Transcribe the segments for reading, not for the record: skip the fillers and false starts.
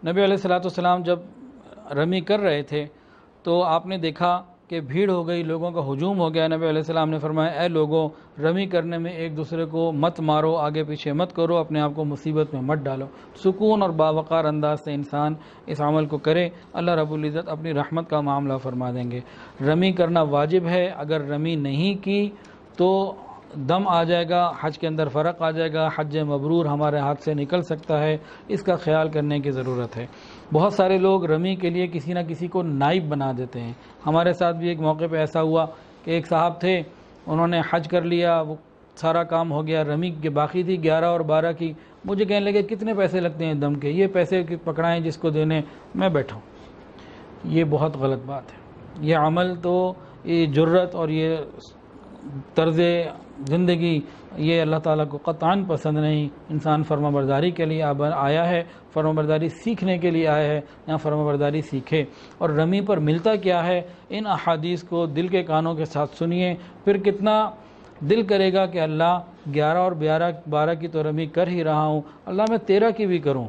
نبی علیہ الصلوۃ والسلام جب رمی کر رہے تھے تو آپ نے دیکھا کہ بھیڑ ہو گئی، لوگوں کا ہجوم ہو گیا۔ نبی علیہ السلام نے فرمایا اے لوگوں، رمی کرنے میں ایک دوسرے کو مت مارو، آگے پیچھے مت کرو، اپنے آپ کو مصیبت میں مت ڈالو۔ سکون اور باوقار انداز سے انسان اس عمل کو کرے، اللہ رب العزت اپنی رحمت کا معاملہ فرما دیں گے۔ رمی کرنا واجب ہے، اگر رمی نہیں کی تو دم آ جائے گا، حج کے اندر فرق آ جائے گا، حج مبرور ہمارے ہاتھ سے نکل سکتا ہے، اس کا خیال کرنے کی ضرورت ہے۔ بہت سارے لوگ رمی کے لیے کسی نہ کسی کو نائب بنا دیتے ہیں۔ ہمارے ساتھ بھی ایک موقع پہ ایسا ہوا کہ ایک صاحب تھے، انہوں نے حج کر لیا، وہ سارا کام ہو گیا، رمی کے باقی تھی 11 اور 12 کی، مجھے کہنے لگے کتنے پیسے لگتے ہیں دم کے، یہ پیسے پکڑائیں جس کو دینے، میں بیٹھا ہوں۔ یہ بہت غلط بات ہے۔ یہ عمل تو، یہ جرت اور یہ طرز زندگی، یہ اللہ تعالیٰ کو قطعاً پسند نہیں۔ انسان فرما برداری کے لیے آیا ہے، فرما برداری سیکھنے کے لیے آیا ہے، یہاں فرما برداری سیکھے۔ اور رمی پر ملتا کیا ہے، ان احادیث کو دل کے کانوں کے ساتھ سنیے، پھر کتنا دل کرے گا کہ اللہ 11 اور 12 کی تو رمی کر ہی رہا ہوں، اللہ میں 13 کی بھی کروں۔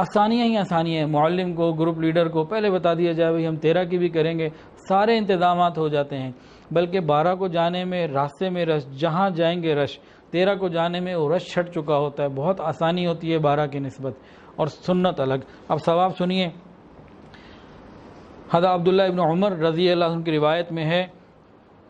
آسانیاں ہی آسانیاں ہیں، معلم کو، گروپ لیڈر کو پہلے بتا دیا جائے بھائی ہم 13 کی بھی کریں گے، سارے انتظامات ہو جاتے ہیں۔ بلکہ 12 کو جانے میں راستے میں رش، جہاں جائیں گے رش، 13 کو جانے میں وہ رش چھٹ چکا ہوتا ہے، بہت آسانی ہوتی ہے 12 کی نسبت، اور سنت الگ۔ اب ثواب سنیے، حضرت عبداللہ ابن عمر رضی اللہ عنہ کی روایت میں ہے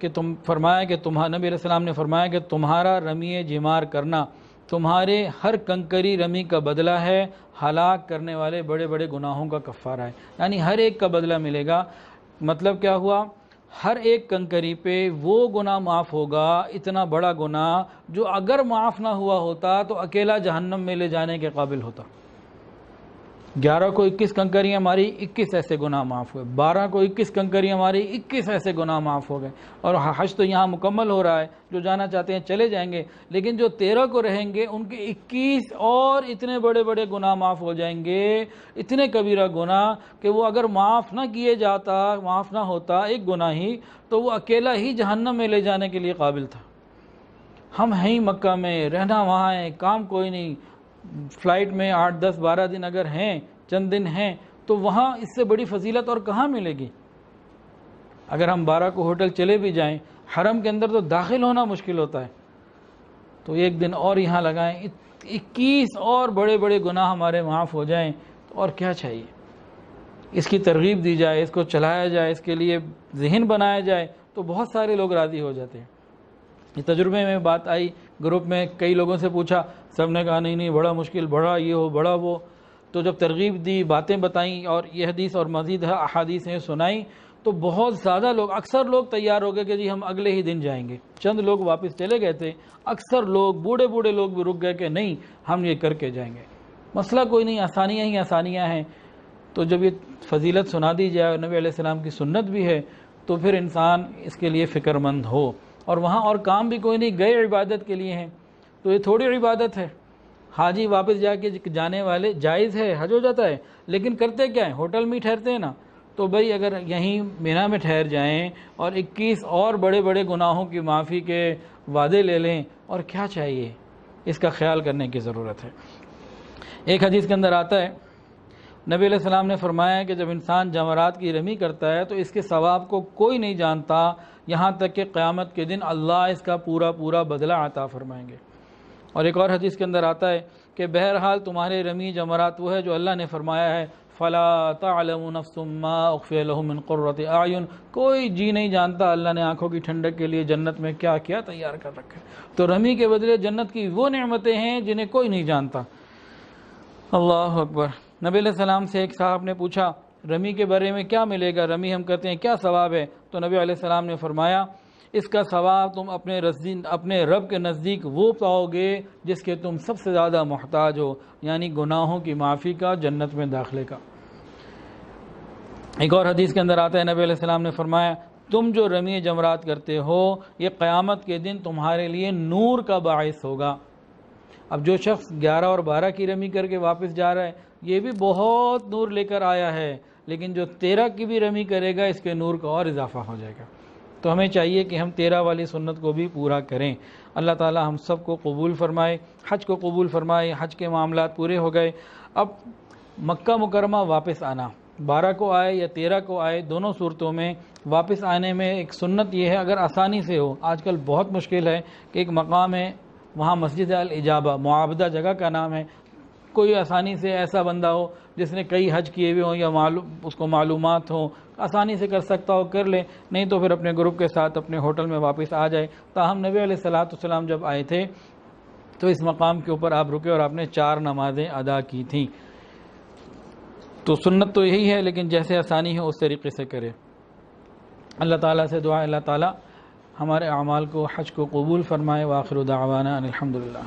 کہ فرمایا کہ نبی علیہ السلام نے فرمایا کہ تمہارا رمی جمار کرنا تمہارے ہر کنکری رمی کا بدلہ ہے، ہلاک کرنے والے بڑے بڑے گناہوں کا کفارہ ہے، یعنی ہر ایک کا بدلہ ملے گا۔ مطلب کیا ہوا، ہر ایک کنکری پہ وہ گناہ معاف ہوگا، اتنا بڑا گناہ جو اگر معاف نہ ہوا ہوتا تو اکیلا جہنم میں لے جانے کے قابل ہوتا۔ 11 کو 21 کنکریاں ماری، 21 ایسے گناہ معاف ہوئے، 12 کو 21 کنکریاں ماری، 21 ایسے گناہ معاف ہو گئے۔ اور حج تو یہاں مکمل ہو رہا ہے، جو جانا چاہتے ہیں چلے جائیں گے، لیکن جو 13 کو رہیں گے ان کے 21 اور اتنے بڑے بڑے گناہ معاف ہو جائیں گے، اتنے کبیرہ گناہ کہ وہ اگر معاف نہ کیے جاتا، معاف نہ ہوتا ایک گناہ ہی، تو وہ اکیلا ہی جہنم میں لے جانے کے لیے قابل تھا۔ ہم ہیں مکہ میں، رہنا وہاں ہے، کام کوئی نہیں، فلائٹ میں 8 10 12 دن اگر ہیں، چند دن ہیں، تو وہاں اس سے بڑی فضیلت اور کہاں ملے گی۔ اگر ہم 12 کو ہوٹل چلے بھی جائیں، حرم کے اندر تو داخل ہونا مشکل ہوتا ہے، تو ایک دن اور یہاں لگائیں، 21 اور بڑے بڑے گناہ ہمارے معاف ہو جائیں، تو اور کیا چاہیے۔ اس کی ترغیب دی جائے، اس کو چلایا جائے، اس کے لیے ذہن بنایا جائے، تو بہت سارے لوگ راضی ہو جاتے ہیں۔ یہ تجربے میں بات آئی، گروپ میں کئی لوگوں سے پوچھا، سب نے کہا نہیں بڑا مشکل، بڑا یہ ہو، بڑا وہ۔ تو جب ترغیب دی، باتیں بتائیں، اور یہ حدیث اور مزید احادیثیں سنائیں، تو بہت زیادہ لوگ، اکثر لوگ تیار ہو گئے کہ جی ہم اگلے ہی دن جائیں گے۔ چند لوگ واپس چلے گئے تھے، اکثر لوگ، بوڑھے بوڑھے لوگ بھی رک گئے کہ نہیں ہم یہ کر کے جائیں گے۔ مسئلہ کوئی نہیں، آسانیاں ہی آسانیاں ہیں۔ تو جب یہ فضیلت سنا دی جائے، نبی علیہ السلام کی سنت بھی ہے، تو پھر انسان اس کے لیے فکر مند ہو۔ اور وہاں اور کام بھی کوئی نہیں، گئے عبادت کے لیے ہیں، تو یہ تھوڑی عبادت ہے۔ حاجی واپس جا کے جانے والے، جائز ہے، حج ہو جاتا ہے، لیکن کرتے کیا ہیں، ہوٹل میں ٹھہرتے ہیں نا۔ تو بھائی اگر یہیں مینا میں ٹھہر جائیں اور 21 اور بڑے بڑے گناہوں کی معافی کے وعدے لے لیں، اور کیا چاہیے، اس کا خیال کرنے کی ضرورت ہے۔ ایک حدیث کے اندر آتا ہے، نبی علیہ السلام نے فرمایا کہ جب انسان جمرات کی رمی کرتا ہے تو اس کے ثواب کو کوئی نہیں جانتا، یہاں تک کہ قیامت کے دن اللہ اس کا پورا پورا بدلہ عطا فرمائیں گے۔ اور ایک اور حدیث کے اندر آتا ہے کہ بہرحال تمہارے رمی جمرات وہ ہے جو اللہ نے فرمایا ہے، فَلَا تَعْلَمُ نَفْسٌ مَّا أُخْفِيَ لَهُم مِّن قُرَّةِ أَعْيُنٍ، کوئی جی نہیں جانتا اللہ نے آنکھوں کی ٹھنڈک کے لیے جنت میں کیا کیا تیار کر رکھا ہے۔ تو رمی کے بدلے جنت کی وہ نعمتیں ہیں جنہیں کوئی نہیں جانتا۔ اللہ اکبر۔ نبی علیہ السلام سے ایک صاحب نے پوچھا رمی کے بارے میں کیا ملے گا، رمی ہم کرتے ہیں، کیا ثواب ہے؟ تو نبی علیہ السلام نے فرمایا اس کا ثواب تم اپنے رب کے نزدیک وہ پاؤ گے جس کے تم سب سے زیادہ محتاج ہو، یعنی گناہوں کی معافی کا، جنت میں داخلے کا۔ ایک اور حدیث کے اندر آتا ہے، نبی علیہ السلام نے فرمایا تم جو رمی جمرات کرتے ہو یہ قیامت کے دن تمہارے لیے نور کا باعث ہوگا۔ اب جو شخص 11 اور 12 کی رمی کر کے واپس جا رہا ہے یہ بھی بہت نور لے کر آیا ہے، لیکن جو 13 کی بھی رمی کرے گا اس کے نور کا اور اضافہ ہو جائے گا۔ تو ہمیں چاہیے کہ ہم 13 والی سنت کو بھی پورا کریں۔ اللہ تعالی ہم سب کو قبول فرمائے، حج کو قبول فرمائے۔ حج کے معاملات پورے ہو گئے، اب مکہ مکرمہ واپس آنا، 12 کو آئے یا 13 کو آئے، دونوں صورتوں میں واپس آنے میں ایک سنت یہ ہے اگر آسانی سے ہو۔ آج کل بہت مشکل ہے کہ ایک مقام ہے وہاں مسجد الاجابہ، معابدہ جگہ کا نام ہے، کوئی آسانی سے ایسا بندہ ہو جس نے کئی حج کیے ہوئے ہوں یا اس کو معلومات ہوں، آسانی سے کر سکتا ہو کر لے، نہیں تو پھر اپنے گروپ کے ساتھ اپنے ہوٹل میں واپس آ جائے۔ تاہم نبی علیہ السلام جب آئے تھے تو اس مقام کے اوپر آپ رکے اور آپ نے 4 نمازیں ادا کی تھیں۔ تو سنت تو یہی ہے، لیکن جیسے آسانی ہے اس طریقے سے کرے۔ اللہ تعالیٰ سے دعا، اللہ تعالیٰ ہمارے اعمال کو، حج کو قبول فرمائے۔ وآخر دعوانا ان الحمدللہ۔